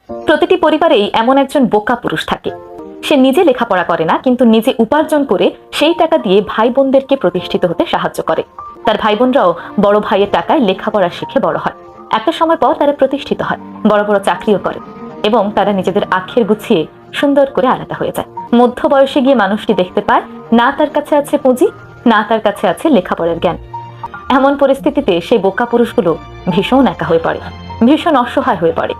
প্রতিটি পরিবারেই এমন একজন বোকা পুরুষ থাকে। সে নিজে লেখাপড়া করে না, কিন্তু নিজে উপার্জন করে সেই টাকা দিয়ে ভাই বোনদেরকে প্রতিষ্ঠিত হতে সাহায্য করে। তার ভাই বোনরাও বড় ভাইয়ের টাকায় লেখাপড়া শিখে বড় হয়। একটা সময় পর তারা প্রতিষ্ঠিত হয়, বড় বড় চাকরিও করে এবং তারা নিজেদের আখের গুছিয়ে সুন্দর করে আলাদা হয়ে যায়। মধ্য বয়সে গিয়ে মানুষটি দেখতে পায় না তার কাছে আছে পুঁজি, না তার কাছে আছে লেখাপড়ার জ্ঞান। এমন পরিস্থিতিতে সেই বোকা পুরুষগুলো ভীষণ একা হয়ে পড়ে, ভীষণ অসহায় হয়ে পড়ে।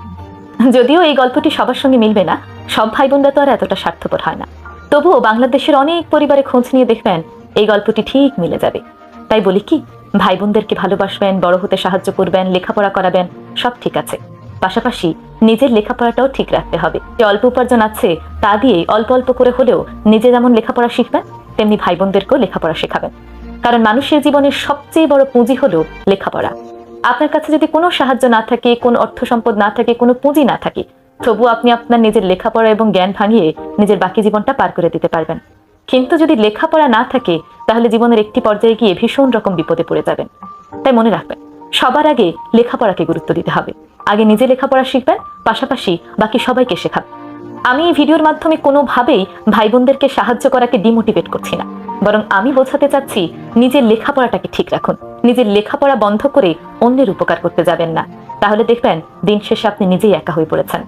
যদিও এই গল্পটি সবার সঙ্গে মিলবে না, সব ভাই বোনরা তো আর এতটা স্বার্থপর হয় না, তবুও বাংলাদেশের অনেক পরিবারে খোঁজ নিয়ে দেখবেন এই গল্পটি ঠিক মিলে যাবে। তাই বলি কি, ভাই বোনদেরকে ভালোবাসবেন, বড় হতে সাহায্য করবেন, লেখাপড়া করাবেন, সব ঠিক আছে, পাশাপাশি নিজের লেখাপড়াটাও ঠিক রাখতে হবে। যে অল্প উপার্জন আছে তা দিয়ে অল্প অল্প করে হলেও নিজে যেমন লেখাপড়া শিখবেন, তেমনি ভাই বোনদেরকেও লেখাপড়া শেখাবেন। কারণ মানুষের জীবনের সবচেয়ে বড় পুঁজি হলো লেখাপড়া। আপনার কাছে যদি কোনো সাহায্য না থাকে, কোনো অর্থ সম্পদ না থাকে, কোনো পুঁজি না থাকে, তবু আপনি আপনার নিজের লেখাপড়া এবং জ্ঞান ভাঙিয়ে নিজের বাকি জীবনটা পার করে দিতে পারবেন। কিন্তু যদি লেখাপড়া না থাকে, তাহলে জীবনের একটি পর্যায়ে গিয়ে ভীষণ রকম বিপদে পড়ে যাবেন। তাই মনে রাখবেন, সবার আগে লেখাপড়াকে গুরুত্ব দিতে হবে। আগে নিজে লেখাপড়া শিখবেন, পাশাপাশি বাকি সবাইকে শেখাবেন। আমি এই ভিডিওর মাধ্যমে কোনোভাবেই ভাই বোনদেরকে সাহায্য করাকে ডিমোটিভেট করছি না, বরং আমি বোঝাতে চাচ্ছি নিজের লেখাপড়াটাকে ঠিক রাখুন। নিজের লেখাপড়া বন্ধ করে অন্যের উপকার করতে যাবেন না, তাহলে দেখবেন দিন শেষে আপনি নিজেই একা হয়ে পড়েছেন।